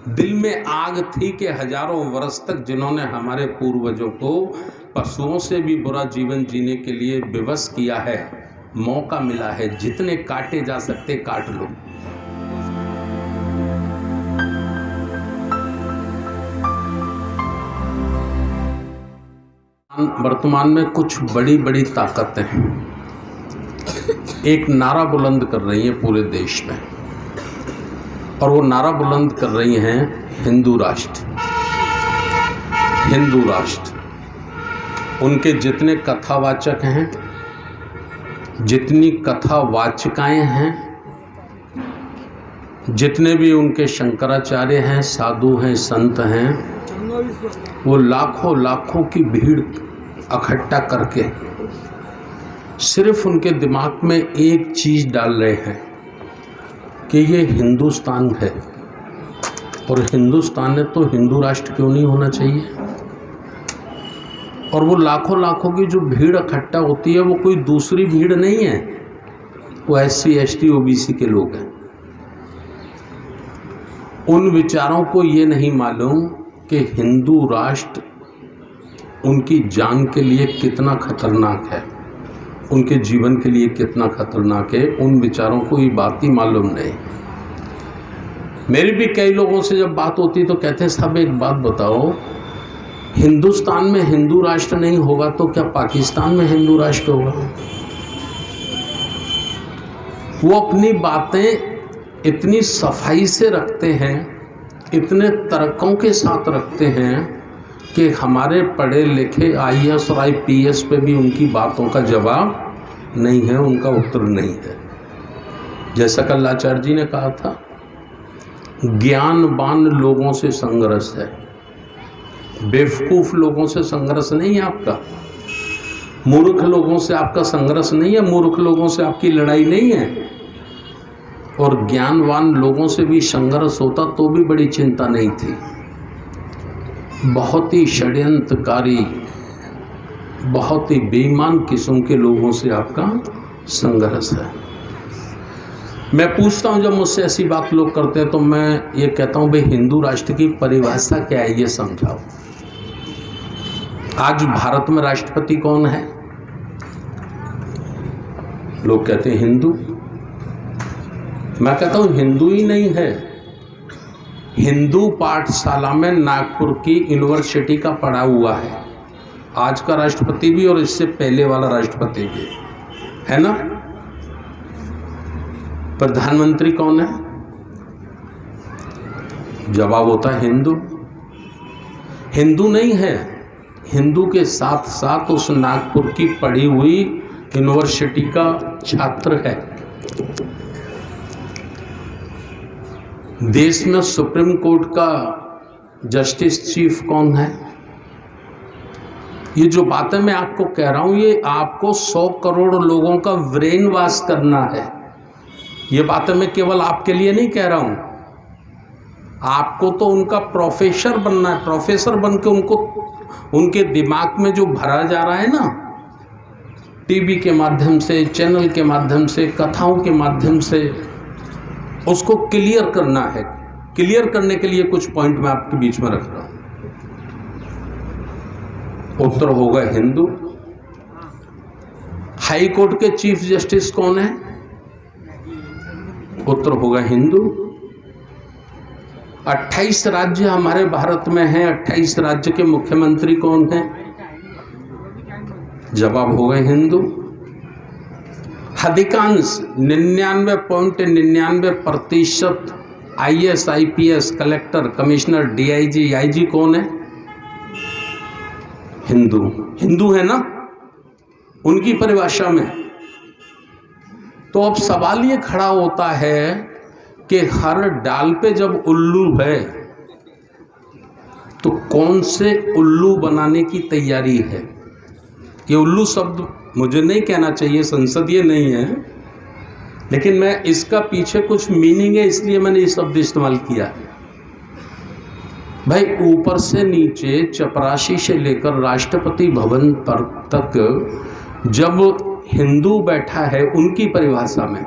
दिल में आग थी कि हजारों वर्ष तक जिन्होंने हमारे पूर्वजों को पशुओं से भी बुरा जीवन जीने के लिए विवश किया है, मौका मिला है, जितने काटे जा सकते काट लो। वर्तमान में कुछ बड़ी बड़ी ताकतें एक नारा बुलंद कर रही हैं पूरे देश में, और वो नारा बुलंद कर रही हैं हिंदू राष्ट्र, हिंदू राष्ट्र। उनके जितने कथावाचक हैं, जितनी कथावाचिकाएं हैं, जितने भी उनके शंकराचार्य हैं, साधु हैं, संत हैं, वो लाखों लाखों की भीड़ इकट्ठा करके सिर्फ उनके दिमाग में एक चीज़ डाल रहे हैं कि ये हिंदुस्तान है, और हिंदुस्तान है तो हिंदू राष्ट्र क्यों नहीं होना चाहिए। और वो लाखों लाखों की जो भीड़ इकट्ठा होती है वो कोई दूसरी भीड़ नहीं है, वो SC ST OBC के लोग हैं। उन विचारों को ये नहीं मालूम कि हिंदू राष्ट्र उनकी जान के लिए कितना खतरनाक है, उनके जीवन के लिए कितना खतरनाक है। उन विचारों को ये बात ही मालूम नहीं। मेरी भी कई लोगों से जब बात होती तो कहते हैं साहब एक बात बताओ, हिंदुस्तान में हिंदू राष्ट्र नहीं होगा तो क्या पाकिस्तान में हिंदू राष्ट्र होगा। वो अपनी बातें इतनी सफाई से रखते हैं, इतने तर्कों के साथ रखते हैं कि हमारे पढ़े लिखे IAS और IPS पे भी उनकी बातों का जवाब नहीं है, उनका उत्तर नहीं है। जैसा कल आचार्य जी ने कहा था, ज्ञानवान लोगों से संघर्ष है, बेवकूफ़ लोगों से संघर्ष नहीं है आपका, मूर्ख लोगों से आपका संघर्ष नहीं है, मूर्ख लोगों से आपकी लड़ाई नहीं है। और ज्ञानवान लोगों से भी संघर्ष होता तो भी बड़ी चिंता नहीं थी। बहुत ही षड्यंत्रकारी, बहुत ही बेईमान किस्म के लोगों से आपका संघर्ष है। मैं पूछता हूँ, जब मुझसे ऐसी बात लोग करते हैं तो मैं ये कहता हूँ भाई हिंदू राष्ट्र की परिभाषा क्या है ये समझाओ। आज भारत में राष्ट्रपति कौन है? लोग कहते हैं हिंदू। मैं कहता हूँ हिंदू ही नहीं है, हिंदू पाठशाला में नागपुर की यूनिवर्सिटी का पढ़ा हुआ है आज का राष्ट्रपति भी और इससे पहले वाला राष्ट्रपति भी, है ना। प्रधानमंत्री कौन है? जवाब होता है हिंदू। हिंदू नहीं है, हिंदू के साथ साथ उस नागपुर की पढ़ी हुई यूनिवर्सिटी का छात्र है। देश में सुप्रीम कोर्ट का जस्टिस चीफ कौन है? ये जो बातें मैं आपको कह रहा हूं, ये आपको 100 करोड़ लोगों का ब्रेन वॉश करना है। ये बातें मैं केवल आपके लिए नहीं कह रहा हूं, आपको तो उनका प्रोफेसर बनना है। प्रोफेसर बन के उनको, उनके दिमाग में जो भरा जा रहा है ना, टीवी के माध्यम से, चैनल के माध्यम से, कथाओं के माध्यम से, उसको क्लियर करना है। क्लियर करने के लिए कुछ पॉइंट मैं आपके बीच में रख रहा हूं। उत्तर होगा हिंदू। हाई कोर्ट के चीफ जस्टिस कौन है? उत्तर होगा हिंदू। 28 राज्य हमारे भारत में हैं, 28 राज्य के मुख्यमंत्री कौन हैं? जवाब होगा हिंदू। अधिकांश 99.99% IAS IPS collector, commissioner, DIG IG कौन है? हिंदू। हिंदू है ना उनकी परिभाषा में। तो अब सवाल ये खड़ा होता है कि हर डाल पे जब उल्लू है तो कौन से उल्लू बनाने की तैयारी है। ये उल्लू शब्द मुझे नहीं कहना चाहिए, संसदीय नहीं है, लेकिन मैं इसका पीछे कुछ मीनिंग है इसलिए मैंने ये शब्द इस्तेमाल किया है। भाई ऊपर से नीचे, चपरासी से लेकर राष्ट्रपति भवन पर तक जब हिंदू बैठा है उनकी परिभाषा में,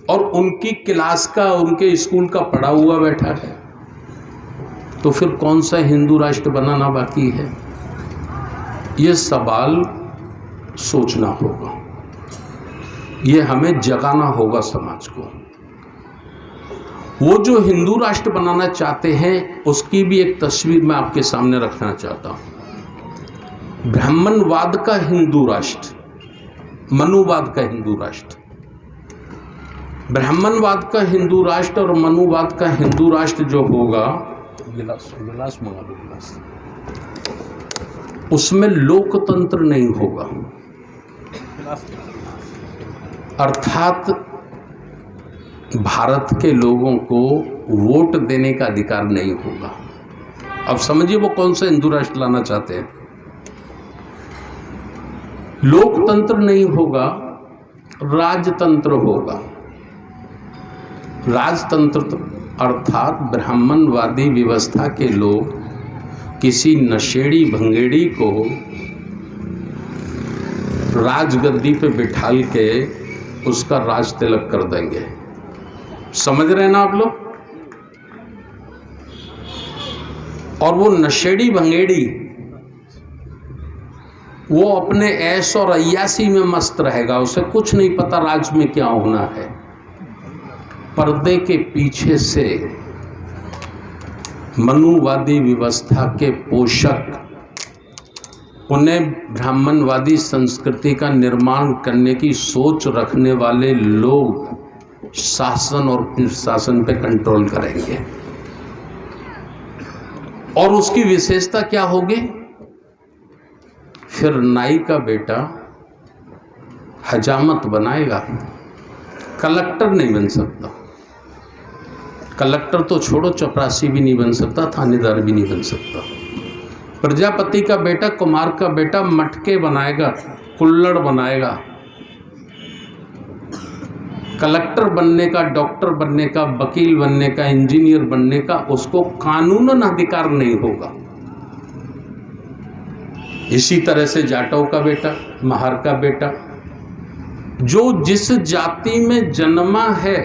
और उनकी क्लास का, उनके स्कूल का पढ़ा हुआ बैठा है, तो फिर कौन सा हिंदू राष्ट्र बनाना बाकी है? ये सवाल सोचना होगा, ये हमें जगाना होगा समाज को। वो जो हिंदू राष्ट्र बनाना चाहते हैं उसकी भी एक तस्वीर मैं आपके सामने रखना चाहता हूं। ब्राह्मणवाद का हिंदू राष्ट्र, मनुवाद का हिंदू राष्ट्र, ब्राह्मणवाद का हिंदू राष्ट्र और मनुवाद का हिंदू राष्ट्र जो होगा, गिलास मंगा लो गिलास, उसमें लोकतंत्र नहीं होगा, अर्थात भारत के लोगों को वोट देने का अधिकार नहीं होगा। अब समझिए वो कौन सा हिंदू राष्ट्र लाना चाहते हैं। लोकतंत्र नहीं होगा, राजतंत्र होगा। राजतंत्र अर्थात ब्राह्मणवादी व्यवस्था के लोग किसी नशेड़ी भंगेड़ी को राजगद्दी पे बिठाल के उसका राज तिलक कर देंगे। समझ रहे हैं ना आप लोग? और वो नशेड़ी भंगेड़ी वो अपने ऐश और अय्यासी में मस्त रहेगा, उसे कुछ नहीं पता राज में क्या होना है। पर्दे के पीछे से मनुवादी व्यवस्था के पोषक, उन्हें ब्राह्मणवादी संस्कृति का निर्माण करने की सोच रखने वाले लोग शासन और प्रशासन पे कंट्रोल करेंगे। और उसकी विशेषता क्या होगी? फिर नाई का बेटा हजामत बनाएगा, कलेक्टर नहीं बन सकता। कलेक्टर तो छोड़ो, चपरासी भी नहीं बन सकता, थानेदार भी नहीं बन सकता। प्रजापति का बेटा, कुमार का बेटा मटके बनाएगा, कुल्लड़ बनाएगा। कलेक्टर बनने का, डॉक्टर बनने का, वकील बनने का, इंजीनियर बनने का उसको कानूनन अधिकार नहीं होगा। इसी तरह से जाटों का बेटा, महार का बेटा, जो जिस जाति में जन्मा है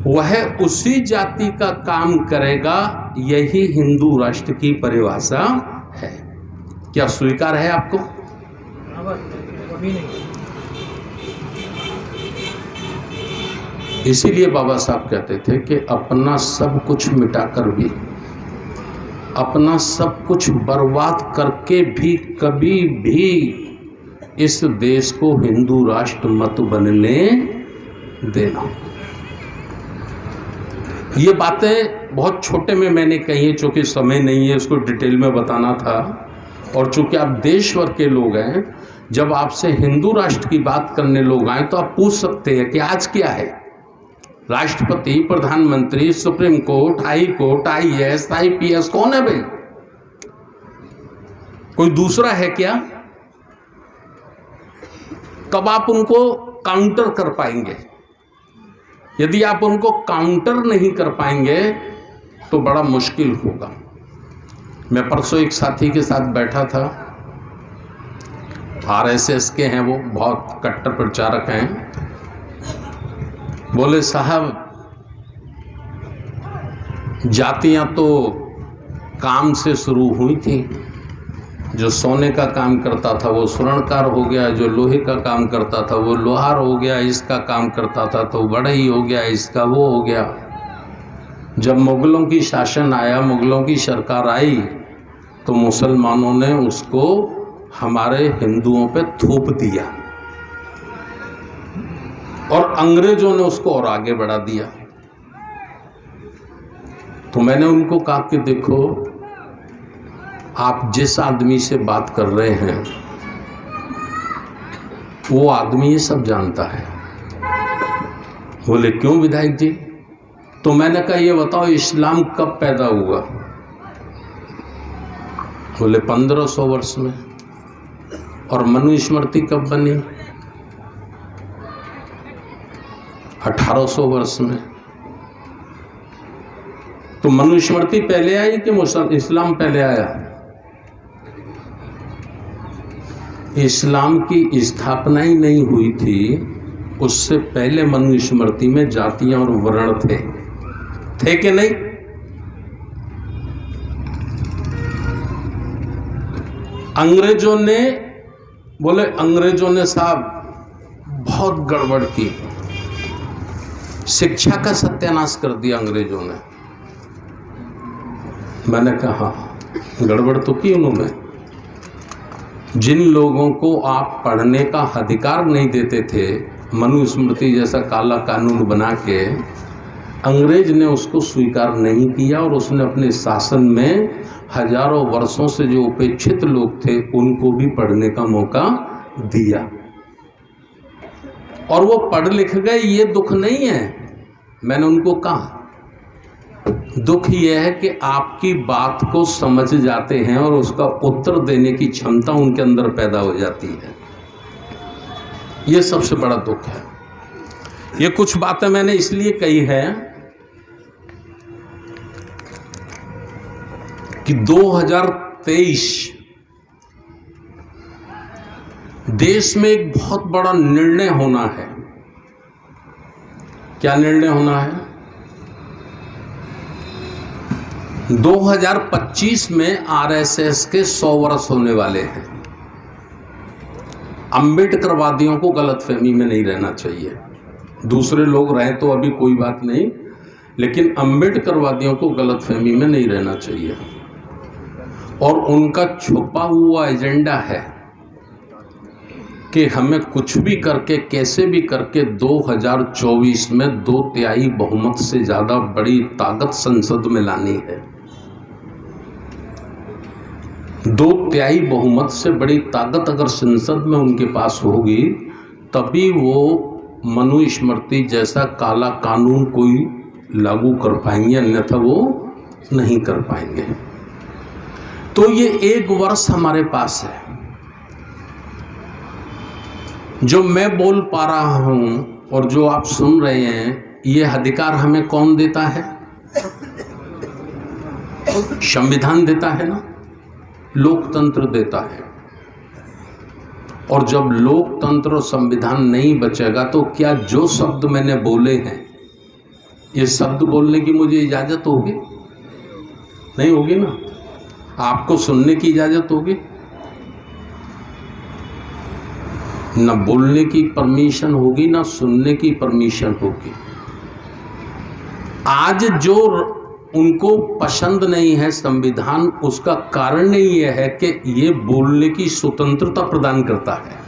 वह उसी जाति का काम करेगा। यही हिंदू राष्ट्र की परिभाषा है। क्या स्वीकार है आपको? इसीलिए बाबा साहब कहते थे कि अपना सब कुछ मिटाकर भी, अपना सब कुछ बर्बाद करके भी कभी भी इस देश को हिंदू राष्ट्र मत बनने देना। ये बातें बहुत छोटे में मैंने कही है, चूँकि समय नहीं है उसको डिटेल में बताना था। और चूँकि आप देशभर के लोग हैं, जब आपसे हिंदू राष्ट्र की बात करने लोग आए तो आप पूछ सकते हैं कि आज क्या है। राष्ट्रपति, प्रधानमंत्री, supreme court, high court, IAS, IPS कौन है भाई? कोई दूसरा है क्या? कब आप उनको काउंटर कर पाएंगे? यदि आप उनको काउंटर नहीं कर पाएंगे तो बड़ा मुश्किल होगा। मैं परसों एक साथी के साथ बैठा था, RSS के हैं, वो बहुत कट्टर प्रचारक हैं। बोले साहब, जातियां तो काम से शुरू हुई थी। जो सोने का काम करता था वो स्वर्णकार हो गया, जो लोहे का काम करता था वो लोहार हो गया, इसका काम करता था तो बढ़ई हो गया, इसका वो हो गया। जब मुगलों की शासन आया, मुगलों की सरकार आई, तो मुसलमानों ने उसको हमारे हिंदुओं पे थोप दिया और अंग्रेजों ने उसको और आगे बढ़ा दिया। तो मैंने उनको कहा कि देखो, आप जिस आदमी से बात कर रहे हैं वो आदमी ये सब जानता है। बोले क्यों विधायक जी? तो मैंने कहा ये बताओ इस्लाम कब पैदा हुआ? बोले 1500 वर्ष में। और मनुस्मृति कब बनी? 1800 वर्ष में। तो मनुस्मृति पहले आई कि इस्लाम पहले आया? इस्लाम की स्थापना ही नहीं हुई थी, उससे पहले मनुस्मृति में जातियां और वर्ण थे कि नहीं? अंग्रेजों ने बोले, अंग्रेजों ने साहब बहुत गड़बड़ की, शिक्षा का सत्यानाश कर दिया अंग्रेजों ने। मैंने कहा गड़बड़ तो की उन्होंने। जिन लोगों को आप पढ़ने का अधिकार नहीं देते थे, मनुस्मृति जैसा काला कानून बना के, अंग्रेज ने उसको स्वीकार नहीं किया और उसने अपने शासन में हजारों वर्षों से जो उपेक्षित लोग थे उनको भी पढ़ने का मौका दिया, और वो पढ़ लिख गए। ये दुख नहीं है, मैंने उनको कहा दुख यह है कि आपकी बात को समझ जाते हैं और उसका उत्तर देने की क्षमता उनके अंदर पैदा हो जाती है। ये सबसे बड़ा दुख है। ये कुछ बातें मैंने इसलिए कही है कि 2023 देश में एक बहुत बड़ा निर्णय होना है। क्या निर्णय होना है? 2025 में आरएसएस के 100 वर्ष होने वाले हैं। अम्बेडकरवादियों को गलतफहमी में नहीं रहना चाहिए। दूसरे लोग रहें तो अभी कोई बात नहीं, लेकिन अम्बेडकरवादियों को गलतफहमी में नहीं रहना चाहिए। और उनका छुपा हुआ एजेंडा है कि हमें कुछ भी करके, कैसे भी करके 2024 में 2/3 बहुमत से ज़्यादा बड़ी ताकत संसद में लानी है। 2/3 बहुमत से बड़ी ताकत अगर संसद में उनके पास होगी तभी वो मनुस्मृति जैसा काला कानून कोई लागू कर पाएंगे, अन्यथा वो नहीं कर पाएंगे। तो ये 1 वर्ष हमारे पास है। जो मैं बोल पा रहा हूं और जो आप सुन रहे हैं, ये अधिकार हमें कौन देता है? संविधान देता है ना, लोकतंत्र देता है। और जब लोकतंत्र और संविधान नहीं बचेगा तो क्या जो शब्द मैंने बोले हैं, ये शब्द बोलने की मुझे इजाजत होगी? नहीं होगी ना। आपको सुनने की इजाजत होगी? न बोलने की परमिशन होगी, ना सुनने की परमिशन होगी। आज जो उनको पसंद नहीं है संविधान, उसका कारण ये है कि ये बोलने की स्वतंत्रता प्रदान करता है।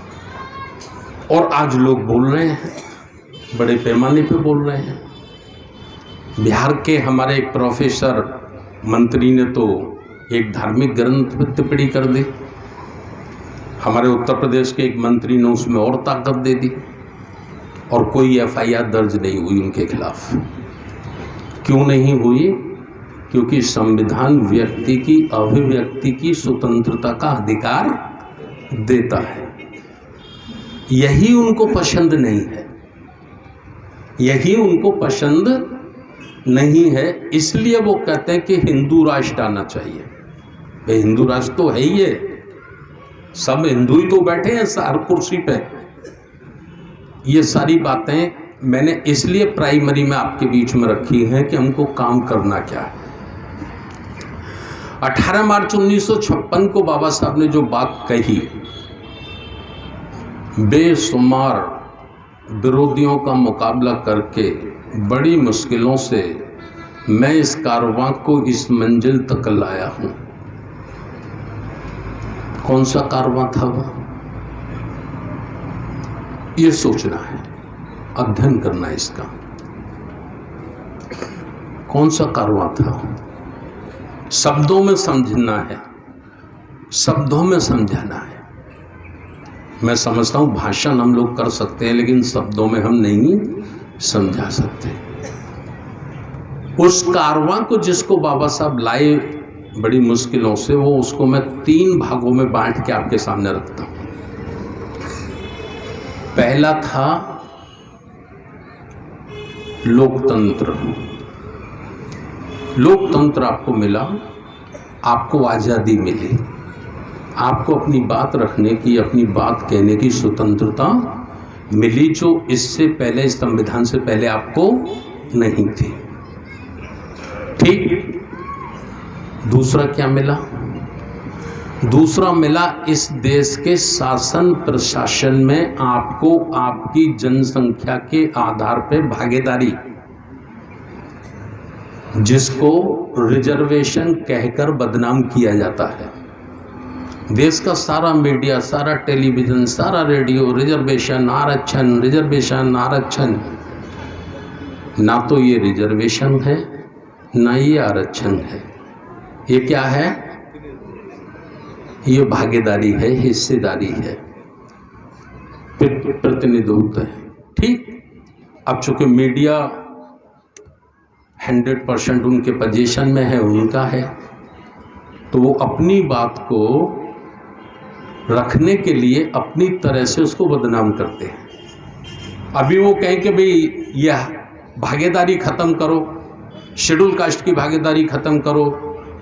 और आज लोग बोल रहे हैं, बड़े पैमाने पे बोल रहे हैं। बिहार के हमारे एक प्रोफेसर मंत्री ने तो एक धार्मिक ग्रंथ पर टिप्पणी कर दी। हमारे उत्तर प्रदेश के एक मंत्री ने उसमें और ताकत दे दी, और कोई एफआईआर दर्ज नहीं हुई उनके खिलाफ। क्यों नहीं हुई? क्योंकि संविधान व्यक्ति की अभिव्यक्ति की स्वतंत्रता का अधिकार देता है। यही उनको पसंद नहीं है, यही उनको पसंद नहीं है। इसलिए वो कहते हैं कि हिंदू राष्ट्र आना चाहिए। भाई हिंदू राष्ट्र तो है ही है, सब हिंदू ही तो बैठे हैं हर कुर्सी पे। ये सारी बातें मैंने इसलिए प्राइमरी में आपके बीच में रखी हैं कि हमको काम करना क्या है। 18 मार्च 1956 को बाबा साहब ने जो बात कही, बेशुमार विरोधियों का मुकाबला करके बड़ी मुश्किलों से मैं इस कारवां को इस मंजिल तक लाया हूं। कौन सा कारवां था वो? ये सोचना है, अध्ययन करना है इसका। कौन सा कारवां था? शब्दों में समझना है, शब्दों में समझाना है। मैं समझता हूं भाषण हम लोग कर सकते हैं, लेकिन शब्दों में हम नहीं समझा सकते। उस कारवां को जिसको बाबा साहब लाए बड़ी मुश्किलों से, वो उसको मैं 3 भागों में बांट के आपके सामने रखता हूं। पहला था लोकतंत्र। लोकतंत्र आपको मिला, आपको आज़ादी मिली, आपको अपनी बात रखने की, अपनी बात कहने की स्वतंत्रता मिली, जो इससे पहले, इस संविधान से पहले आपको नहीं थी। ठीक। दूसरा क्या मिला? दूसरा मिला इस देश के शासन प्रशासन में आपको आपकी जनसंख्या के आधार पर भागीदारी, जिसको रिजर्वेशन कहकर बदनाम किया जाता है। देश का सारा मीडिया, सारा टेलीविज़न, सारा रेडियो रिजर्वेशन आरक्षण, रिजर्वेशन आरक्षण। ना तो ये रिजर्वेशन है ना ये आरक्षण है, ये क्या है? ये भागीदारी है, हिस्सेदारी है, प्रतिनिधित्व है। ठीक, अब चूंकि मीडिया 100% उनके पोजीशन में है, उनका है, तो वो अपनी बात को रखने के लिए अपनी तरह से उसको बदनाम करते हैं। अभी वो कहें कि भाई यह भागीदारी ख़त्म करो, शेड्यूल कास्ट की भागीदारी ख़त्म करो,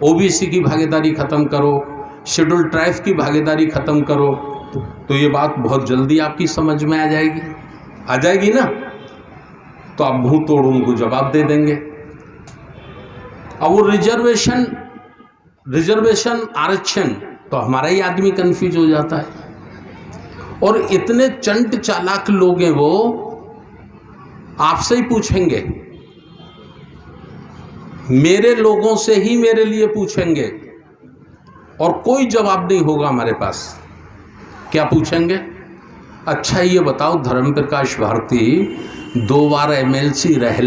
ओबीसी की भागीदारी ख़त्म करो, शेड्यूल ट्राइब की भागीदारी ख़त्म करो, तो ये बात बहुत जल्दी आपकी समझ में आ जाएगी ना। तो आप मुंह तोड़ उनको जवाब दे देंगे। अब वो रिजर्वेशन आरक्षण, तो हमारा ही आदमी कंफ्यूज हो जाता है। और इतने चंट चालाक लोग हैं, वो आपसे ही पूछेंगे, मेरे लोगों से ही मेरे लिए पूछेंगे, और कोई जवाब नहीं होगा हमारे पास। क्या पूछेंगे? अच्छा ये बताओ, धर्म प्रकाश भारती 2 बार एमएलसी रह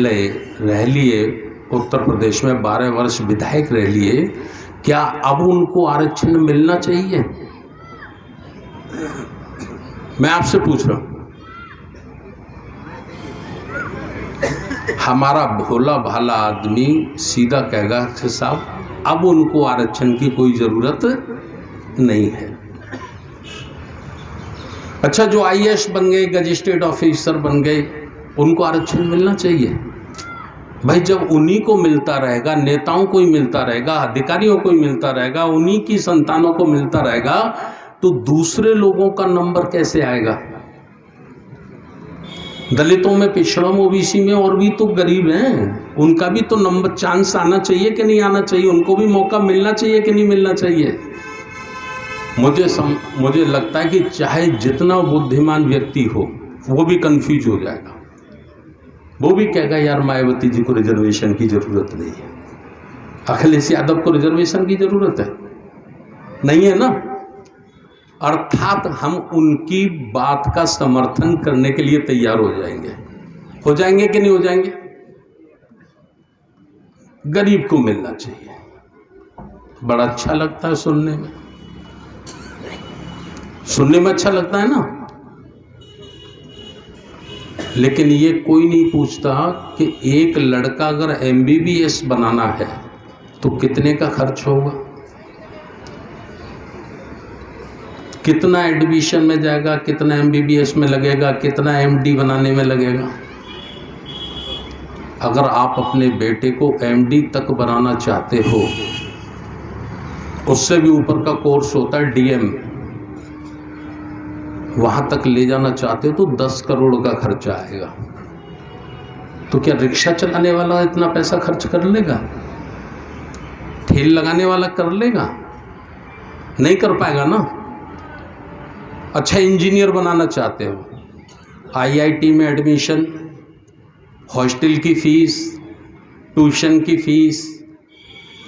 लिए, उत्तर प्रदेश में 12 वर्ष विधायक रह लिए, क्या अब उनको आरक्षण मिलना चाहिए? मैं आपसे पूछ रहा हूं। हमारा भोला भाला आदमी सीधा कहेगा कि साहब अब उनको आरक्षण की कोई ज़रूरत नहीं है। अच्छा, जो आईएएस बन गए, गजिस्ट्रेट ऑफिसर बन गए, उनको आरक्षण मिलना चाहिए। भाई जब उन्हीं को मिलता रहेगा, नेताओं को ही मिलता रहेगा, अधिकारियों को ही मिलता रहेगा, उन्हीं की संतानों को मिलता रहेगा, तो दूसरे लोगों का नंबर कैसे आएगा? दलितों में, पिछड़ों में, ओबीसी में और भी तो गरीब हैं, उनका भी तो नंबर, चांस आना चाहिए कि नहीं आना चाहिए? उनको भी मौका मिलना चाहिए कि नहीं मिलना चाहिए? मुझे लगता है कि चाहे जितना बुद्धिमान व्यक्ति हो, वो भी कंफ्यूज हो जाएगा। वो भी कहेगा यार मायावती जी को रिजर्वेशन की ज़रूरत नहीं है, अखिलेश यादव को रिजर्वेशन की ज़रूरत है, नहीं है ना। अर्थात हम उनकी बात का समर्थन करने के लिए तैयार हो जाएंगे कि नहीं हो जाएंगे? गरीब को मिलना चाहिए, बड़ा अच्छा लगता है सुनने में अच्छा लगता है ना। लेकिन ये कोई नहीं पूछता कि एक लड़का अगर MBBS बनाना है तो कितने का खर्च होगा, कितना एडमिशन में जाएगा, कितना MBBS में लगेगा, कितना MD बनाने में लगेगा। अगर आप अपने बेटे को MD तक बनाना चाहते हो, उससे भी ऊपर का कोर्स होता है DM, वहां तक ले जाना चाहते हो तो 10 करोड़ का खर्चा आएगा। तो क्या रिक्शा चलाने वाला इतना पैसा खर्च कर लेगा? ठेल लगाने वाला कर लेगा? नहीं कर पाएगा ना। अच्छा, इंजीनियर बनाना चाहते हो, IIT में एडमिशन, हॉस्टल की फीस, ट्यूशन की फीस,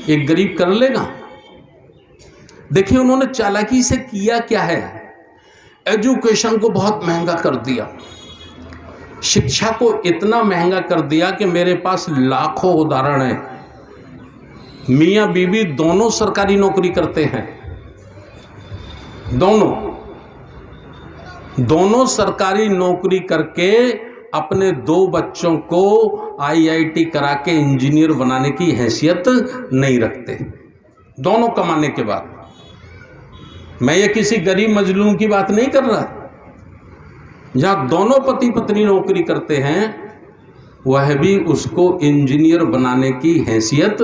एक गरीब कर लेगा? देखिए उन्होंने चालाकी से किया क्या है, एजुकेशन को बहुत महंगा कर दिया, शिक्षा को इतना महंगा कर दिया कि मेरे पास लाखों उदाहरण हैं। मियाँ बीवी दोनों सरकारी नौकरी करते हैं, दोनों सरकारी नौकरी करके अपने 2 बच्चों को IIT करा के इंजीनियर बनाने की हैसियत नहीं रखते, दोनों कमाने के बाद। मैं ये किसी गरीब मजलूम की बात नहीं कर रहा, जहाँ दोनों पति पत्नी नौकरी करते हैं, वह भी उसको इंजीनियर बनाने की हैसियत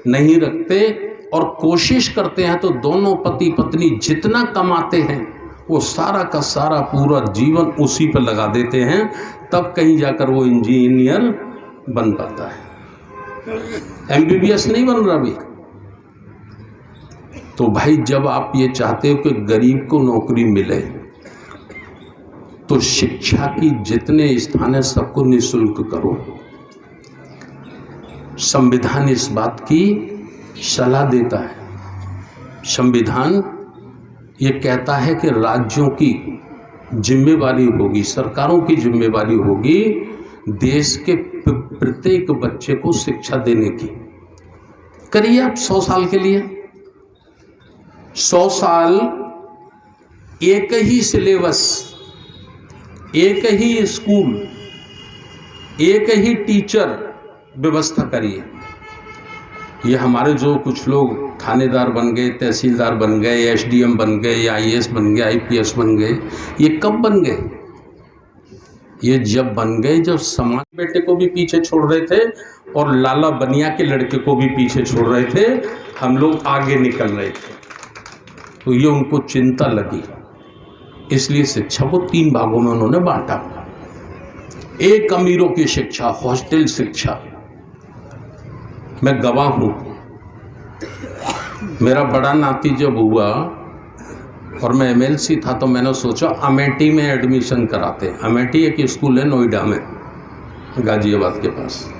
नहीं रखते, और कोशिश करते हैं तो दोनों पति पत्नी जितना कमाते हैं वो सारा का सारा पूरा जीवन उसी पर लगा देते हैं, तब कहीं जाकर वो इंजीनियर बन पाता है। MBBS नहीं बन रहा अभी। तो भाई जब आप ये चाहते हो कि गरीब को नौकरी मिले तो शिक्षा की जितने स्थान है सबको निःशुल्क करो। संविधान इस बात की सलाह देता है। संविधान ये कहता है कि राज्यों की जिम्मेवारी होगी, सरकारों की जिम्मेवारी होगी देश के प्रत्येक बच्चे को शिक्षा देने की। करिए आप 100 साल के लिए, 100 साल एक ही सिलेबस, एक ही स्कूल, एक ही टीचर व्यवस्था करिए। ये हमारे जो कुछ लोग थानेदार बन गए, तहसीलदार बन गए, एसडीएम बन गए, आईएएस बन गए, आईपीएस बन गए, ये कब बन गए? ये जब बन गए जब समाज बेटे को भी पीछे छोड़ रहे थे और लाला बनिया के लड़के को भी पीछे छोड़ रहे थे, हम लोग आगे निकल रहे थे। तो ये उनको चिंता लगी, इसलिए शिक्षा को 3 भागों में उन्होंने बांटा। एक अमीरों की शिक्षा, हॉस्टल शिक्षा। मैं गवाह हूं, मेरा बड़ा नाती जब हुआ और मैं एमएलसी था तो मैंने सोचा अमेठी में एडमिशन कराते। अमेठी एक स्कूल है नोएडा में, गाजियाबाद के पास।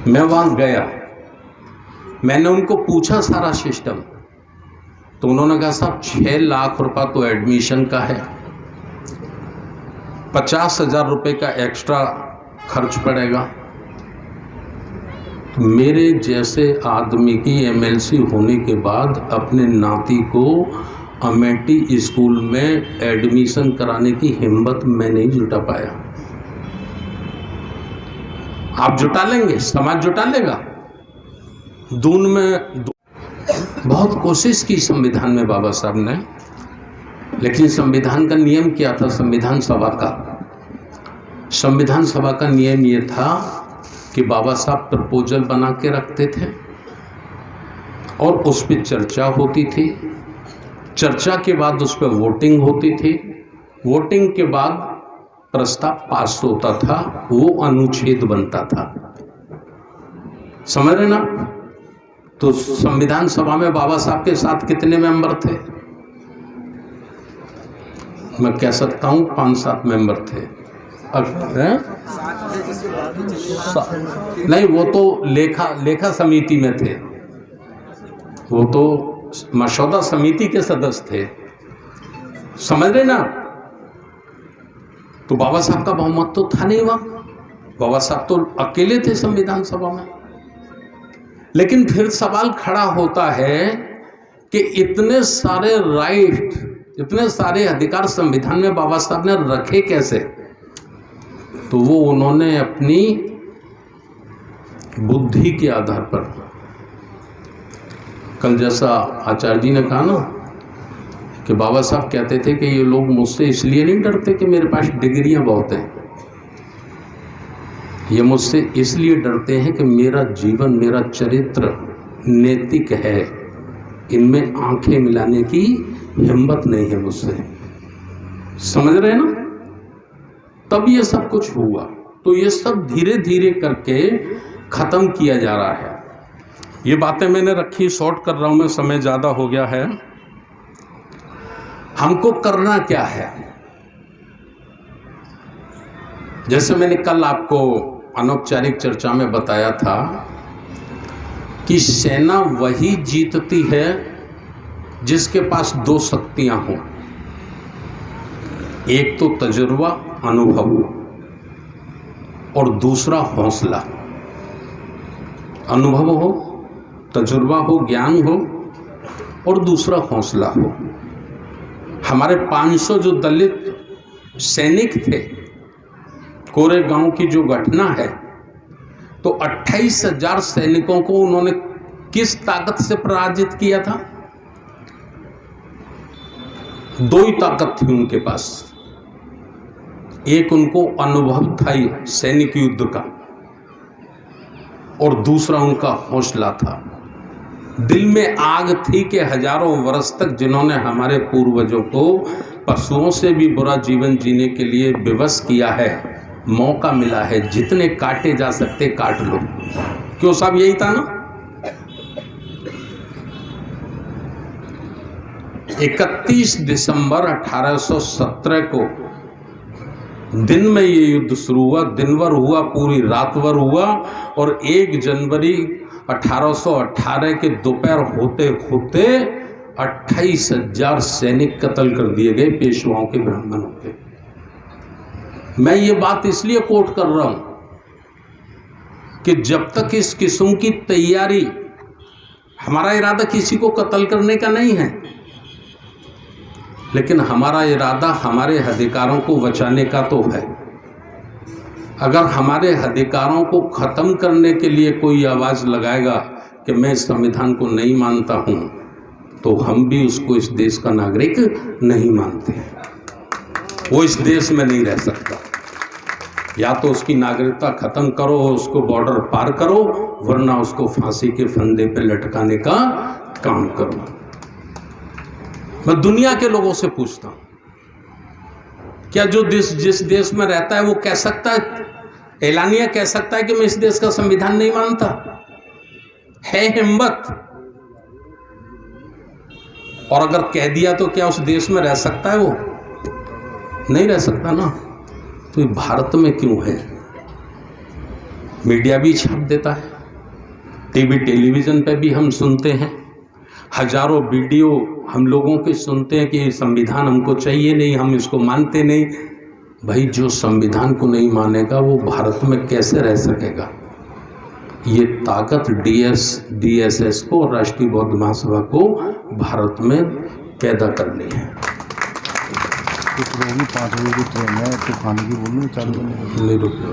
मैं वहाँ गया, मैंने उनको पूछा सारा सिस्टम, तो उन्होंने कहा साहब 6 लाख रुपया तो एडमिशन का है, 50,000 रुपये का एक्स्ट्रा खर्च पड़ेगा। मेरे जैसे आदमी की एमएलसी होने के बाद अपने नाती को अमेठी स्कूल में एडमिशन कराने की हिम्मत मैं नहीं जुटा पाया। आप जुटा लेंगे, समाज जुटा लेगा। दून में बहुत कोशिश की संविधान में बाबा साहब ने, लेकिन संविधान का नियम क्या था? संविधान सभा का नियम ये था कि बाबा साहब प्रपोजल बना के रखते थे और उस पर चर्चा होती थी, चर्चा के बाद उस पर वोटिंग होती थी, वोटिंग के बाद प्रस्ताव पास होता था, वो अनुच्छेद बनता था। समझ रहे ना? तो संविधान सभा में बाबा साहब के साथ कितने मेंबर थे? मैं कह सकता हूँ 5-7 मेंबर थे। नहीं, वो तो लेखा समिति में थे, वो तो मसौदा समिति के सदस्य थे। समझ रहे ना? तो बाबा साहब का बहुमत तो था नहीं वहां, बाबा साहब तो अकेले थे संविधान सभा में। लेकिन फिर सवाल खड़ा होता है कि इतने सारे राइट, इतने सारे अधिकार संविधान में बाबा साहब ने रखे कैसे? तो वो उन्होंने अपनी बुद्धि के आधार पर, कल जैसा आचार्य जी ने कहा ना कि बाबा साहब कहते थे कि ये लोग मुझसे इसलिए नहीं डरते कि मेरे पास डिग्रियां बहुत हैं, ये मुझसे इसलिए डरते हैं कि मेरा जीवन, मेरा चरित्र नैतिक है, इनमें आंखें मिलाने की हिम्मत नहीं है मुझसे। समझ रहे हैं ना? तब ये सब कुछ हुआ। तो ये सब धीरे धीरे करके खत्म किया जा रहा है। ये बातें मैंने रखी, शॉर्ट कर रहा हूं मैं, समय ज़्यादा हो गया है। हमको करना क्या है? जैसे मैंने कल आपको अनौपचारिक चर्चा में बताया था कि सेना वही जीतती है जिसके पास 2 शक्तियां हों। एक तो तजुर्बा, अनुभव, और दूसरा हौसला। अनुभव हो, तजुर्बा हो, ज्ञान हो, और दूसरा हौसला हो। हमारे 500 जो दलित सैनिक थे, कोरेगांव की जो घटना है, तो 28,000 सैनिकों को उन्होंने किस ताकत से पराजित किया था? 2 ही ताकत थी उनके पास। एक उनको अनुभव था सैनिक युद्ध का, और दूसरा उनका हौसला था। दिल में आग थी कि हजारों वर्ष तक जिन्होंने हमारे पूर्वजों को पशुओं से भी बुरा जीवन जीने के लिए विवश किया है, मौका मिला है, जितने काटे जा सकते काट लो। क्यों साहब? यही था ना? 31 दिसंबर 1817 को दिन में ये युद्ध शुरू हुआ, दिन भर हुआ, पूरी रात भर हुआ, और 1 जनवरी 1818 के दोपहर होते होते 28,000 सैनिक कत्ल कर दिए गए पेशवाओं के, ब्राह्मणों के। मैं ये बात इसलिए कोट कर रहा हूं कि जब तक इस किस्म की तैयारी, हमारा इरादा किसी को कत्ल करने का नहीं है, लेकिन हमारा इरादा हमारे अधिकारों को बचाने का तो है। अगर हमारे अधिकारों को ख़त्म करने के लिए कोई आवाज़ लगाएगा कि मैं इस संविधान को नहीं मानता हूं, तो हम भी उसको इस देश का नागरिक नहीं मानते हैं। वो इस देश में नहीं रह सकता। या तो उसकी नागरिकता ख़त्म करो, उसको बॉर्डर पार करो, वरना उसको फांसी के फंदे पे लटकाने का काम करो। मैं दुनिया के लोगों से पूछता हूं, क्या जो जिस देश में रहता है वो कह सकता है, एलानिया कह सकता है कि मैं इस देश का संविधान नहीं मानता? है हिम्मत? और अगर कह दिया तो क्या उस देश में रह सकता है? वो नहीं रह सकता ना। तो ये भारत में क्यों है? मीडिया भी छाप देता है, टीवी टेलीविज़न पे भी हम सुनते हैं, हजारों वीडियो हम लोगों के सुनते हैं कि संविधान हमको चाहिए नहीं, हम इसको मानते नहीं। भाई, जो संविधान को नहीं मानेगा वो भारत में कैसे रह सकेगा? ये ताकत DSS को, राष्ट्रीय बौद्ध महासभा को भारत में पैदा करनी है। कुछ लोग 5 बजे की ट्रेन है तो खाने की बोलने चालू नहीं रुके।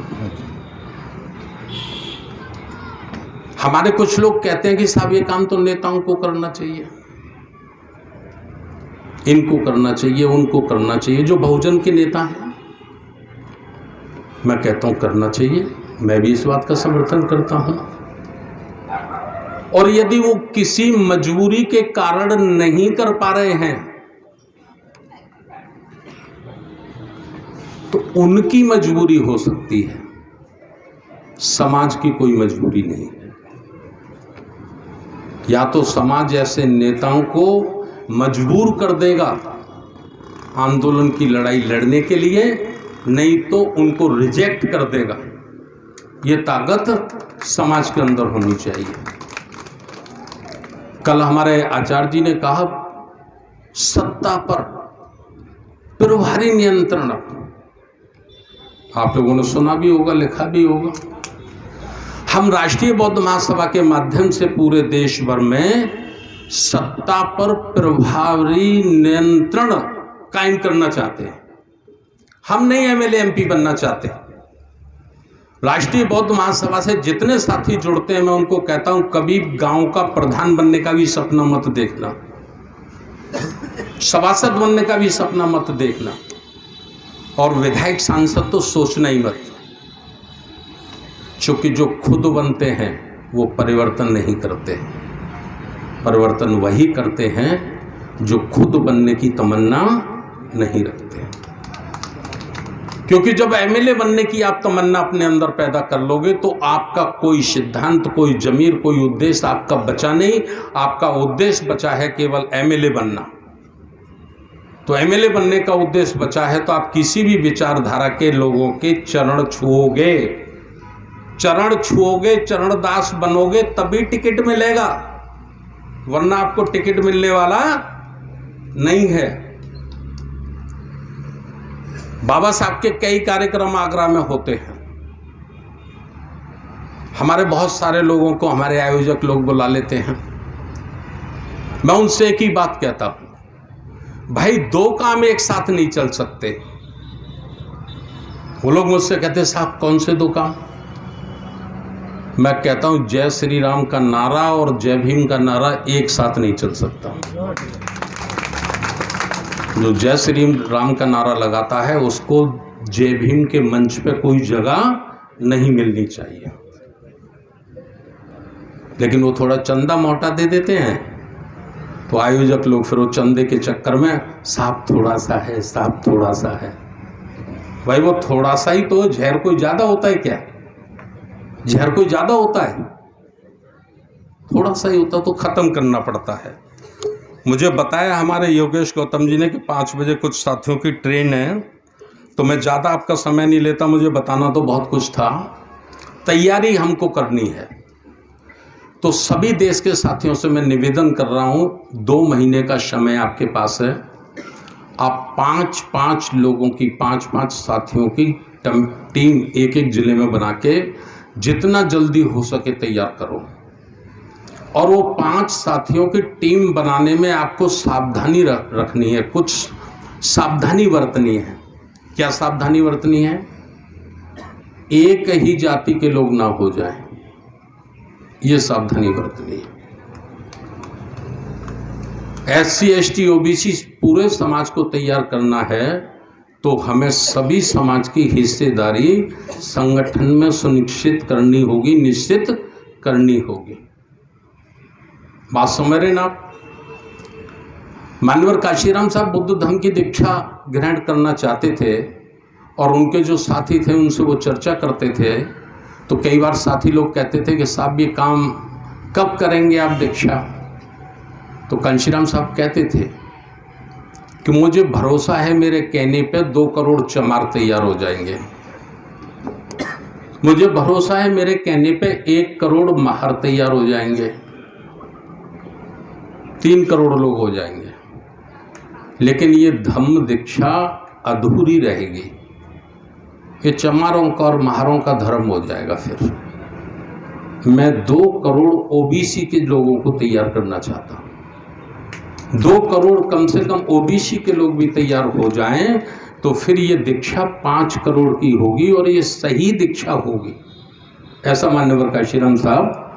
हमारे कुछ लोग कहते हैं कि साहब ये काम तो नेताओं को करना चाहिए, इनको करना चाहिए, उनको करना चाहिए, जो बहुजन के नेता हैं। मैं कहता हूं करना चाहिए, मैं भी इस बात का समर्थन करता हूं। और यदि वो किसी मजबूरी के कारण नहीं कर पा रहे हैं तो उनकी मजबूरी हो सकती है, समाज की कोई मजबूरी नहीं है। या तो समाज ऐसे नेताओं को मजबूर कर देगा आंदोलन की लड़ाई लड़ने के लिए, नहीं तो उनको रिजेक्ट कर देगा। ये ताकत समाज के अंदर होनी चाहिए। कल हमारे आचार्य जी ने कहा, सत्ता पर प्रभारी नियंत्रण। आप लोगों ने सुना भी होगा, लिखा भी होगा। हम राष्ट्रीय बौद्ध महासभा के माध्यम से पूरे देश भर में सत्ता पर प्रभावी नियंत्रण कायम करना चाहते हैं। हम नहीं MLA MP बनना चाहते। राष्ट्रीय बौद्ध महासभा से जितने साथी जुड़ते हैं, मैं उनको कहता हूं, कभी गांव का प्रधान बनने का भी सपना मत देखना, सभासद बनने का भी सपना मत देखना, और विधायक सांसद तो सोचना ही मत। क्योंकि जो खुद बनते हैं वो परिवर्तन नहीं करते, परिवर्तन वही करते हैं जो खुद बनने की तमन्ना नहीं रखते। क्योंकि जब MLA बनने की आप तमन्ना अपने अंदर पैदा कर लोगे तो आपका कोई सिद्धांत, कोई जमीर, कोई उद्देश्य आपका बचा नहीं। आपका उद्देश्य बचा है केवल MLA बनना। तो MLA बनने का उद्देश्य बचा है तो आप किसी भी विचारधारा के लोगों के चरण छुओगे, चरणदास बनोगे, तभी टिकट मिलेगा, वरना आपको टिकट मिलने वाला नहीं है। बाबा साहब के कई कार्यक्रम आगरा में होते हैं। हमारे बहुत सारे लोगों को हमारे आयोजक लोग बुला लेते हैं। मैं उनसे एक ही बात कहता हूं, भाई 2 काम एक साथ नहीं चल सकते। वो लोग मुझसे कहते साहब कौन से 2 काम? मैं कहता हूं जय श्री राम का नारा और जय भीम का नारा एक साथ नहीं चल सकता। जो जय श्री राम का नारा लगाता है उसको जय भीम के मंच पे कोई जगह नहीं मिलनी चाहिए। लेकिन वो थोड़ा चंदा मोटा दे देते हैं तो आयोजक लोग फिर वो चंदे के चक्कर में साहब थोड़ा सा है, साहब थोड़ा सा है। भाई वो थोड़ा सा ही तो, जहर कोई ज़्यादा होता है क्या? जहर कोई ज़्यादा होता है? थोड़ा सा ही होता तो ख़त्म करना पड़ता है। मुझे बताया हमारे योगेश गौतम जी ने कि 5 बजे कुछ साथियों की ट्रेन है, तो मैं ज़्यादा आपका समय नहीं लेता। मुझे बताना तो बहुत कुछ था, तैयारी हमको करनी है। तो सभी देश के साथियों से मैं निवेदन कर रहा हूँ, 2 महीने का समय आपके पास है। आप 5-5 लोगों की, 5-5 साथियों की टीम एक एक ज़िले में बना के जितना जल्दी हो सके तैयार करो। और वो 5 साथियों की टीम बनाने में आपको सावधानी रखनी है, कुछ सावधानी बरतनी है। क्या सावधानी बरतनी है? एक ही जाति के लोग ना हो जाएं, ये सावधानी बरतनी है। SC ST OBC पूरे समाज को तैयार करना है, तो हमें सभी समाज की हिस्सेदारी संगठन में सुनिश्चित करनी होगी, निश्चित करनी होगी। बात समझ रहे ना आप? मान्यवर काशीराम साहब बुद्ध धर्म की दीक्षा ग्रहण करना चाहते थे और उनके जो साथी थे उनसे वो चर्चा करते थे, तो कई बार साथी लोग कहते थे कि साहब ये काम कब करेंगे आप दीक्षा? तो कांशीराम साहब कहते थे कि मुझे भरोसा है मेरे कहने पे 2 करोड़ चमार तैयार हो जाएंगे, मुझे भरोसा है मेरे कहने पे 1 करोड़ महार तैयार हो जाएंगे, 3 करोड़ लोग हो जाएंगे, लेकिन ये धम्म दीक्षा अधूरी रहेगी। ये चमारों का और महारों का धर्म हो जाएगा। फिर मैं 2 करोड़ OBC के लोगों को तैयार करना चाहता हूँ। 2 करोड़ कम से कम OBC के लोग भी तैयार हो जाएं, तो फिर ये दीक्षा 5 करोड़ की होगी और ये सही दीक्षा होगी। ऐसा मान्यवर काशीराम साहब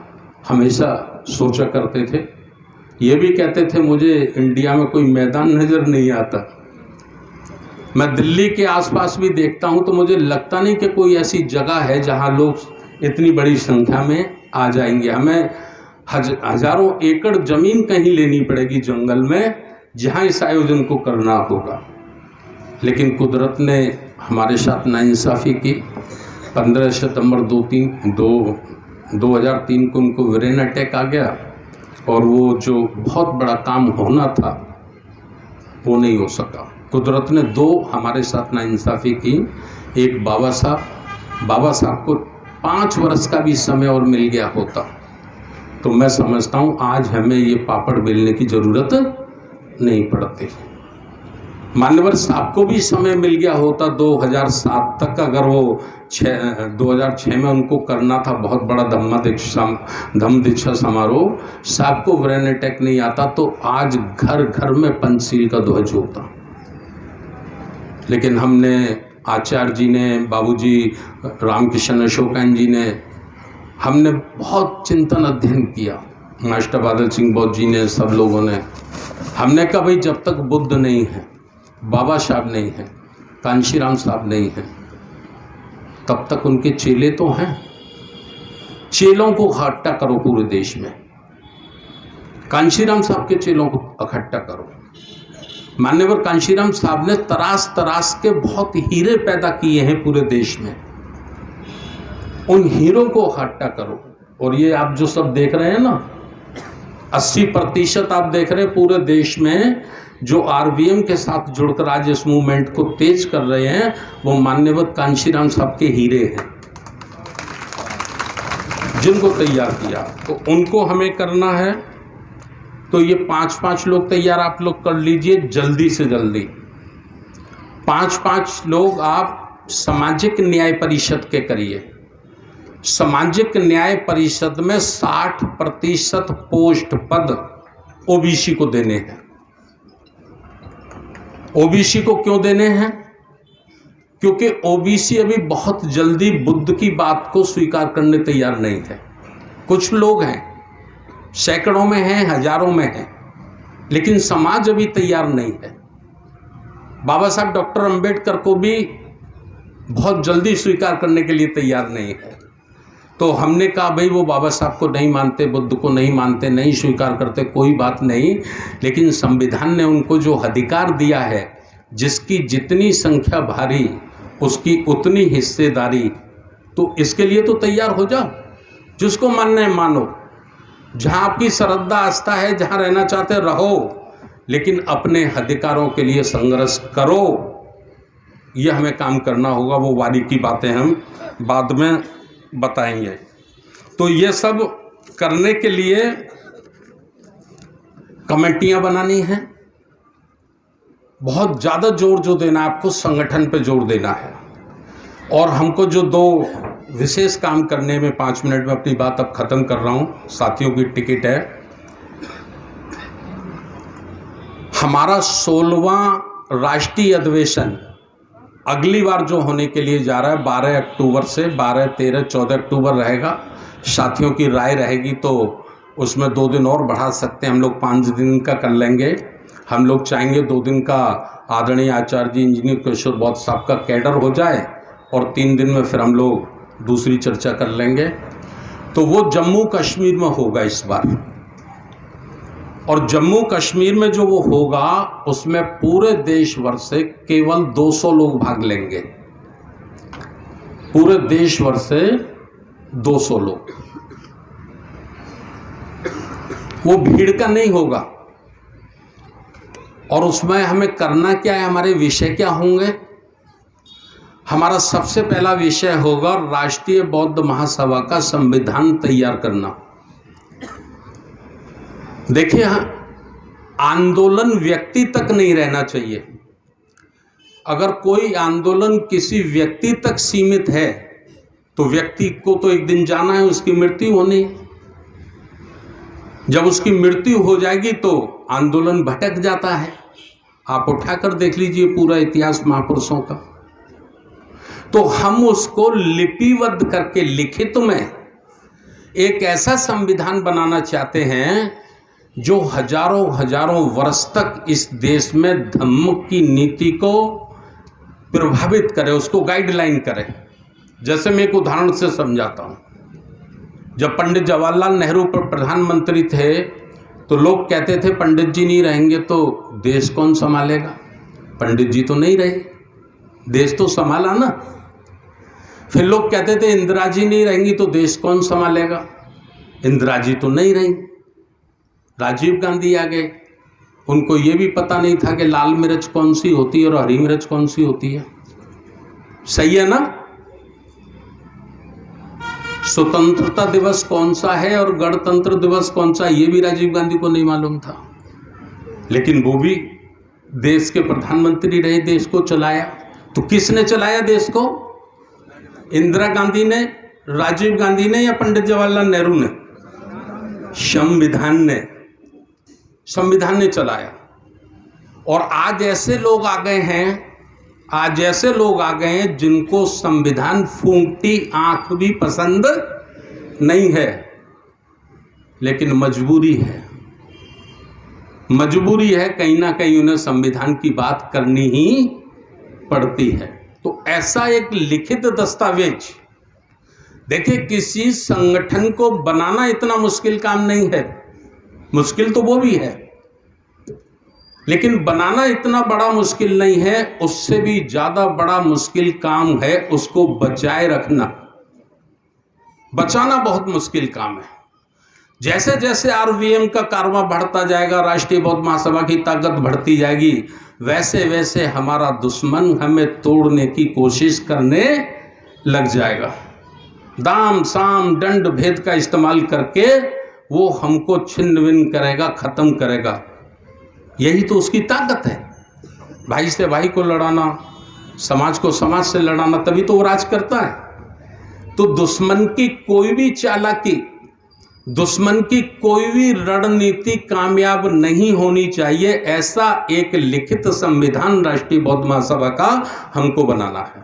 हमेशा सोचा करते थे। ये भी कहते थे मुझे इंडिया में कोई मैदान नज़र नहीं आता। मैं दिल्ली के आसपास भी देखता हूँ तो मुझे लगता नहीं कि कोई ऐसी जगह है जहाँ लोग इतनी बड़ी संख्या में आ जाएंगे। हमें हजारों एकड़ ज़मीन कहीं लेनी पड़ेगी जंगल में, जहाँ इस आयोजन को करना होगा। लेकिन कुदरत ने हमारे साथ नाइंसाफ़ी की। 15 सितंबर 2003 को उनको ब्रेन अटैक आ गया और वो जो बहुत बड़ा काम होना था वो नहीं हो सका। कुदरत ने 2 हमारे साथ नाइंसाफ़ी की। एक बाबा साहब को 5 वर्ष का भी समय और मिल गया होता तो मैं समझता हूँ आज हमें ये पापड़ बेलने की ज़रूरत नहीं पड़ती। मान्यवर साहब को भी समय मिल गया होता 2007 तक, अगर वो 2006 में उनको करना था बहुत बड़ा धम्म दीक्षा समारोह, साहब को ब्रेन अटैक नहीं आता तो आज घर घर में पंचशील का ध्वज होता। लेकिन हमने, आचार्य जी ने, बाबूजी रामकिशन अशोकन जी ने, हमने बहुत चिंतन अध्ययन किया, मास्टर बादल सिंह बौद्ध जी ने, सब लोगों ने। हमने कहा भाई जब तक बुद्ध नहीं है, बाबा साहब नहीं है, कांशीराम साहब नहीं है, तब तक उनके चेले तो हैं। चेलों को इकट्ठा करो पूरे देश में, कांशीराम साहब के चेलों को इकट्ठा करो। मान्यवर कांशीराम साहब ने तराश के बहुत हीरे पैदा किए हैं पूरे देश में, उन हीरों को इकट्ठा करो। और ये आप जो सब देख रहे हैं ना, 80% आप देख रहे हैं पूरे देश में जो RVM के साथ जुड़कर आज इस मूवमेंट को तेज कर रहे हैं, वो मान्यवर कांशीराम साहब के हीरे हैं जिनको तैयार किया। तो उनको हमें करना है। तो ये 5-5 लोग तैयार आप लोग कर लीजिए जल्दी से जल्दी। 5-5 लोग आप सामाजिक न्याय परिषद के करिए। सामाजिक न्याय परिषद में 60% पोस्ट पद OBC को देने हैं। OBC को क्यों देने हैं? क्योंकि OBC अभी बहुत जल्दी बुद्ध की बात को स्वीकार करने तैयार नहीं है। कुछ लोग हैं, सैकड़ों में हैं, हजारों में हैं, लेकिन समाज अभी तैयार नहीं है। बाबा साहब डॉक्टर अंबेडकर को भी बहुत जल्दी स्वीकार करने के लिए तैयार नहीं है। तो हमने कहा भाई वो बाबा साहब को नहीं मानते, बुद्ध को नहीं मानते, नहीं स्वीकार करते, कोई बात नहीं, लेकिन संविधान ने उनको जो अधिकार दिया है, जिसकी जितनी संख्या भारी उसकी उतनी हिस्सेदारी, तो इसके लिए तो तैयार हो जाओ। जिसको मानना है मानो, जहाँ आपकी श्रद्धा आस्था है, जहाँ रहना चाहते रहो, लेकिन अपने अधिकारों के लिए संघर्ष करो, ये हमें काम करना होगा। वो बारीकी बातें हम बाद में बताएंगे। तो ये सब करने के लिए कमेटियां बनानी हैं, बहुत ज़्यादा जोर जो देना है आपको, संगठन पे जोर देना है। और हमको जो 2 विशेष काम करने में 5 मिनट में अपनी बात अब ख़त्म कर रहा हूँ, साथियों की टिकट है। हमारा 16वां राष्ट्रीय अधिवेशन अगली बार जो होने के लिए जा रहा है 12 अक्टूबर से 12, 13, 14 अक्टूबर रहेगा। साथियों की राय रहेगी तो उसमें 2 दिन और बढ़ा सकते हैं हम लोग, 5 दिन का कर लेंगे। हम लोग चाहेंगे 2 दिन का आदरणीय आचार्य जी इंजीनियर किशोर बौद्ध साहब का कैडर हो जाए और 3 दिन में फिर हम लोग दूसरी चर्चा कर लेंगे। तो वो जम्मू कश्मीर में होगा इस बार, और जम्मू कश्मीर में जो वो होगा उसमें पूरे देश भर से केवल 200 लोग भाग लेंगे, पूरे देश भर से 200 लोग। वो भीड़ का नहीं होगा। और उसमें हमें करना क्या है, हमारे विषय क्या होंगे? हमारा सबसे पहला विषय होगा राष्ट्रीय बौद्ध महासभा का संविधान तैयार करना। देखिए, आंदोलन व्यक्ति तक नहीं रहना चाहिए। अगर कोई आंदोलन किसी व्यक्ति तक सीमित है तो व्यक्ति को तो एक दिन जाना है, उसकी मृत्यु होनी है। जब उसकी मृत्यु हो जाएगी तो आंदोलन भटक जाता है। आप उठाकर देख लीजिए पूरा इतिहास महापुरुषों का। तो हम उसको लिपिबद्ध करके लिखित में एक ऐसा संविधान बनाना चाहते हैं जो हजारों वर्ष तक इस देश में धम्म की नीति को प्रभावित करे, उसको गाइडलाइन करे। जैसे मैं एक उदाहरण से समझाता हूँ। जब पंडित जवाहरलाल नेहरू प्रधानमंत्री थे तो लोग कहते थे पंडित जी नहीं रहेंगे तो देश कौन संभालेगा। पंडित जी तो नहीं रहे, देश तो संभाला ना। फिर लोग कहते थे इंदिरा जी नहीं रहेंगी तो देश कौन संभालेगा। इंदिरा जी तो नहीं रही, राजीव गांधी आ गए। उनको ये भी पता नहीं था कि लाल मिर्च कौन सी होती है और हरी मिर्च कौन सी होती है। सही है ना? स्वतंत्रता दिवस कौन सा है और गणतंत्र दिवस कौन सा, ये भी राजीव गांधी को नहीं मालूम था। लेकिन वो भी देश के प्रधानमंत्री रहे, देश को चलाया। तो किसने चलाया देश को? इंदिरा गांधी ने, राजीव गांधी ने, या पंडित जवाहरलाल नेहरू ने? संविधान ने चलाया। और आज ऐसे लोग आ गए हैं, जिनको संविधान फूंकती आंख भी पसंद नहीं है, लेकिन मजबूरी है, कहीं ना कहीं उन्हें संविधान की बात करनी ही पड़ती है। तो ऐसा एक लिखित दस्तावेज, देखिए किसी संगठन को बनाना इतना मुश्किल काम नहीं है, मुश्किल तो वो भी है, लेकिन बनाना इतना बड़ा मुश्किल नहीं है। उससे भी ज़्यादा बड़ा मुश्किल काम है उसको बचाए रखना। बचाना बहुत मुश्किल काम है। जैसे जैसे आरवीएम का कारवां बढ़ता जाएगा, राष्ट्रीय बौद्ध महासभा की ताकत बढ़ती जाएगी, वैसे वैसे हमारा दुश्मन हमें तोड़ने की कोशिश करने लग जाएगा। दाम साम दंड भेद का इस्तेमाल करके वो हमको छिन्न भिन्न करेगा, खत्म करेगा। यही तो उसकी ताकत है। भाई से भाई को लड़ाना, समाज को समाज से लड़ाना, तभी तो वो राज करता है। तो दुश्मन की कोई भी चालाकी, दुश्मन की कोई भी रणनीति कामयाब नहीं होनी चाहिए। ऐसा एक लिखित संविधान राष्ट्रीय बौद्ध महासभा का हमको बनाना है।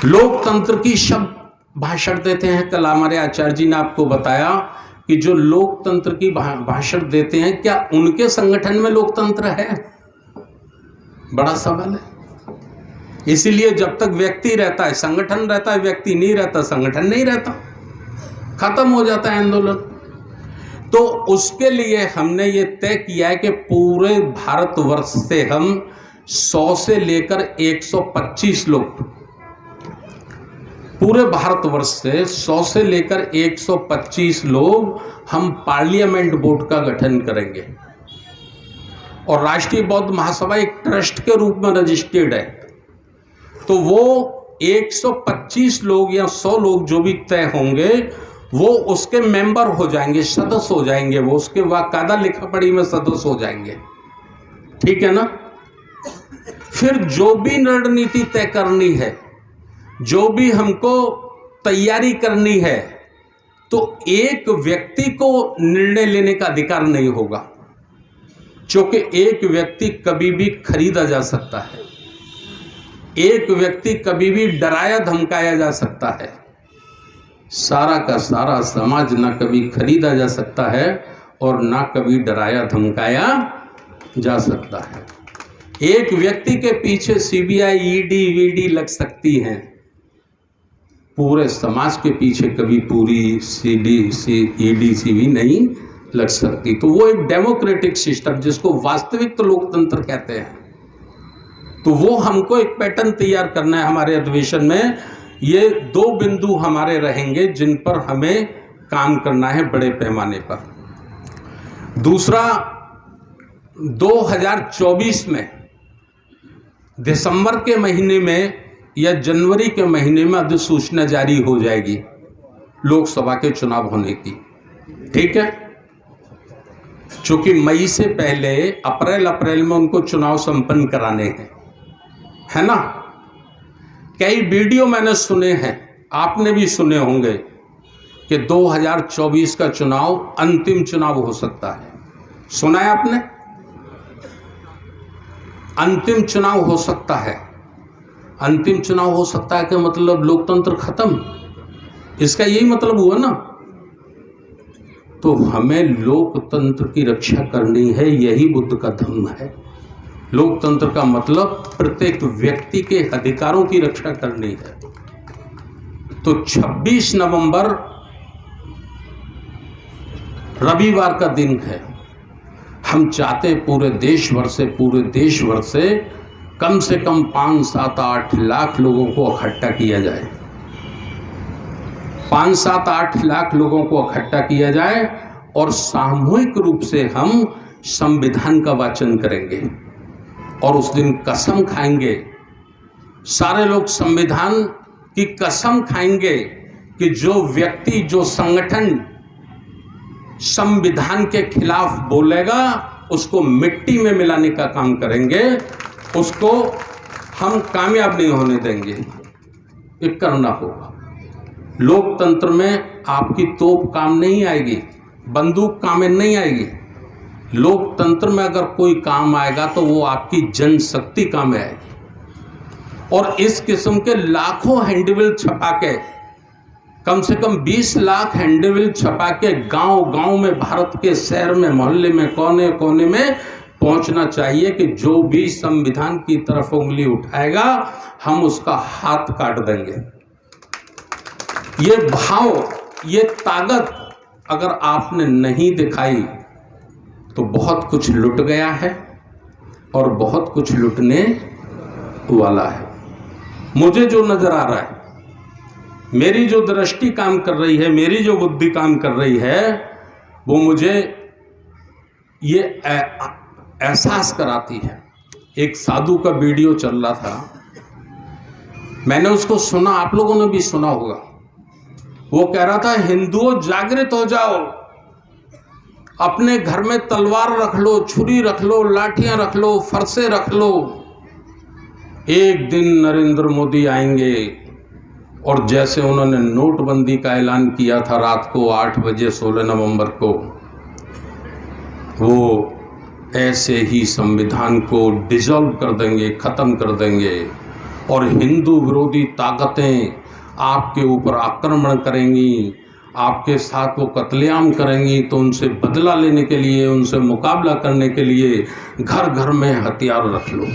लोकतंत्र की शब्द भाषण देते हैं। कल हमारे आचार्य जी ने आपको बताया कि जो लोकतंत्र की भाषण देते हैं, क्या उनके संगठन में लोकतंत्र है? बड़ा सवाल है। इसीलिए जब तक व्यक्ति रहता है संगठन रहता है, व्यक्ति नहीं रहता संगठन नहीं रहता, खत्म हो जाता है आंदोलन। तो उसके लिए हमने ये तय किया है कि पूरे भारतवर्ष से हम 100 से लेकर 125 लोग पूरे भारतवर्ष से 100 से लेकर 125 लोग हम पार्लियामेंट बोर्ड का गठन करेंगे और राष्ट्रीय बौद्ध महासभा एक ट्रस्ट के रूप में रजिस्टर्ड है। तो वो 125 लोग या 100 लोग जो भी तय होंगे वो उसके मेंबर हो जाएंगे, सदस्य हो जाएंगे, वो उसके बाकायदा लिखा पढ़ी में सदस्य हो जाएंगे। ठीक है ना। फिर जो भी रणनीति तय करनी है, जो भी हमको तैयारी करनी है, तो एक व्यक्ति को निर्णय लेने का अधिकार नहीं होगा, क्योंकि एक व्यक्ति कभी भी खरीदा जा सकता है, एक व्यक्ति कभी भी डराया धमकाया जा सकता है। सारा का सारा समाज ना कभी खरीदा जा सकता है और ना कभी डराया धमकाया जा सकता है। एक व्यक्ति के पीछे सीबीआई, ईडी, वीडी लग सकती हैं, पूरे समाज के पीछे कभी पूरी ईडी, सीबी नहीं लग सकती। तो वो एक डेमोक्रेटिक सिस्टम जिसको वास्तविक लोकतंत्र कहते हैं, तो वो हमको एक पैटर्न तैयार करना है। हमारे अधिवेशन में ये 2 बिंदु हमारे रहेंगे जिन पर हमें काम करना है बड़े पैमाने पर। दूसरा, 2024 में दिसंबर के महीने में या जनवरी के महीने में अधिसूचना जारी हो जाएगी लोकसभा के चुनाव होने की। ठीक है, चूंकि मई से पहले अप्रैल में उनको चुनाव संपन्न कराने हैं, है ना। कई वीडियो मैंने सुने हैं, आपने भी सुने होंगे कि 2024 का चुनाव अंतिम चुनाव हो सकता है। सुना है आपने? अंतिम चुनाव हो सकता है। अंतिम चुनाव हो सकता है कि मतलब लोकतंत्र खत्म, इसका यही मतलब हुआ ना। तो हमें लोकतंत्र की रक्षा करनी है, यही बुद्ध का धम्म है। लोकतंत्र का मतलब प्रत्येक व्यक्ति के अधिकारों की रक्षा करनी है। तो 26 नवंबर रविवार का दिन है। हम चाहते हैं पूरे देश भर से कम से कम 5, 7, 8 लाख लोगों को इकट्ठा किया जाए। 5, 7, 8 लाख लोगों को इकट्ठा किया जाए और सामूहिक रूप से हम संविधान का वाचन करेंगे और उस दिन कसम खाएंगे, सारे लोग संविधान की कसम खाएंगे कि जो व्यक्ति, जो संगठन संविधान के खिलाफ बोलेगा उसको मिट्टी में मिलाने का काम करेंगे, उसको हम कामयाब नहीं होने देंगे। ये करना होगा। लोकतंत्र में आपकी तोप काम नहीं आएगी, बंदूक काम में नहीं आएगी। लोकतंत्र में अगर कोई काम आएगा तो वो आपकी जनशक्ति काम में आएगी। और इस किस्म के लाखों हैंडबिल छपा के, कम से कम 20 लाख हैंडबिल छपा के गांव-गांव में, भारत के शहर में, मोहल्ले में, कोने कोने में पहुंचना चाहिए कि जो भी संविधान की तरफ उंगली उठाएगा हम उसका हाथ काट देंगे। ये भाव, ये ताकत अगर आपने नहीं दिखाई तो बहुत कुछ लुट गया है और बहुत कुछ लुटने वाला है। मुझे जो नजर आ रहा है, मेरी जो दृष्टि काम कर रही है, मेरी जो बुद्धि काम कर रही है, वो मुझे ये एहसास कराती है। एक साधु का वीडियो चल रहा था, मैंने उसको सुना, आप लोगों ने भी सुना होगा। वो कह रहा था, हिंदुओं जागृत हो जाओ, अपने घर में तलवार रख लो, छुरी रख लो, लाठियां रख लो, फरसे रख लो। एक दिन नरेंद्र मोदी आएंगे और जैसे उन्होंने नोटबंदी का ऐलान किया था रात को 8 बजे 16 नवंबर को, वो ऐसे ही संविधान को डिसॉल्व कर देंगे, ख़त्म कर देंगे और हिंदू विरोधी ताकतें आपके ऊपर आक्रमण करेंगी, आपके साथ वो कत्लेआम करेंगी। तो उनसे बदला लेने के लिए, उनसे मुकाबला करने के लिए घर घर में हथियार रख लो।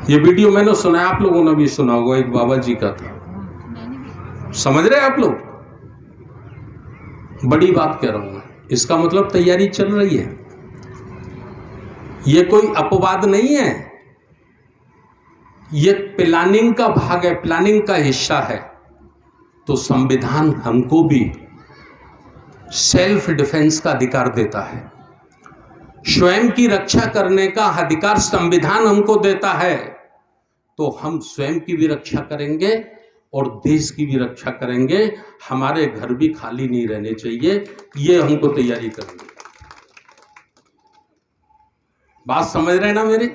ये वीडियो मैंने सुना, आप लोगों ने भी सुना होगा, एक बाबा जी का था। समझ रहे आप लोग? बड़ी बात कह रहा हूं मैं। इसका मतलब तैयारी चल रही है, ये कोई अपवाद नहीं है, ये प्लानिंग का भाग है, प्लानिंग का हिस्सा है। तो संविधान हमको भी सेल्फ डिफेंस का अधिकार देता है, स्वयं की रक्षा करने का अधिकार संविधान हमको देता है। तो हम स्वयं की भी रक्षा करेंगे और देश की भी रक्षा करेंगे। हमारे घर भी खाली नहीं रहने चाहिए, ये हमको तैयारी करनी है। बात समझ रहे हैं ना मेरी?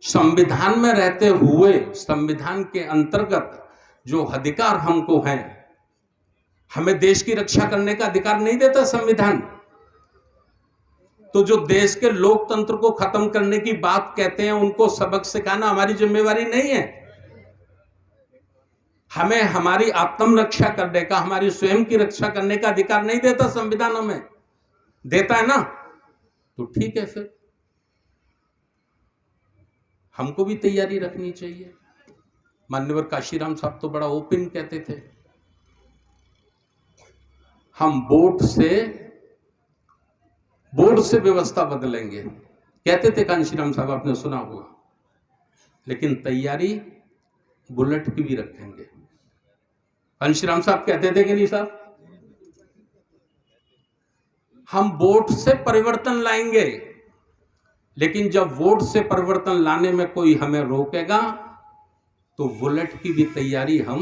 संविधान में रहते हुए संविधान के अंतर्गत जो अधिकार हमको हैं, हमें देश की रक्षा करने का अधिकार नहीं देता संविधान। तो जो देश के लोकतंत्र को खत्म करने की बात कहते हैं, उनको सबक सिखाना हमारी जिम्मेवारी नहीं है। हमें हमारी आत्मरक्षा करने का, हमारी स्वयं की रक्षा करने का अधिकार नहीं देता संविधान, हमें देता है ना। तो ठीक है, फिर हमको भी तैयारी रखनी चाहिए। माननीय काशीराम साहब तो बड़ा ओपन कहते थे, हम बोर्ड से व्यवस्था बदलेंगे, कहते थे कांशीराम साहब, आपने सुना होगा। लेकिन तैयारी बुलेट की भी रखेंगे। कांशीराम साहब कहते थे कि नहीं साहब? हम वोट से परिवर्तन लाएंगे, लेकिन जब वोट से परिवर्तन लाने में कोई हमें रोकेगा तो बुलेट की भी तैयारी हम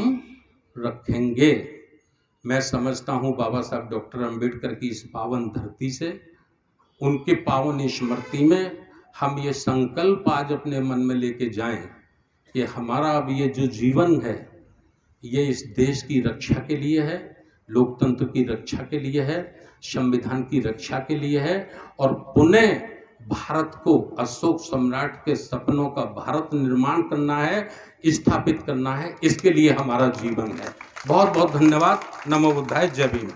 रखेंगे। मैं समझता हूं बाबा साहब डॉक्टर अंबेडकर की इस पावन धरती से, उनके पावन स्मृति में हम ये संकल्प आज अपने मन में लेके जाएं कि हमारा अब ये जो जीवन है, ये इस देश की रक्षा के लिए है, लोकतंत्र की रक्षा के लिए है, संविधान की रक्षा के लिए है, और पुनः भारत को अशोक सम्राट के सपनों का भारत निर्माण करना है, स्थापित करना है। इसके लिए हमारा जीवन है। बहुत बहुत धन्यवाद। नमो बुद्धाय। जय भीम।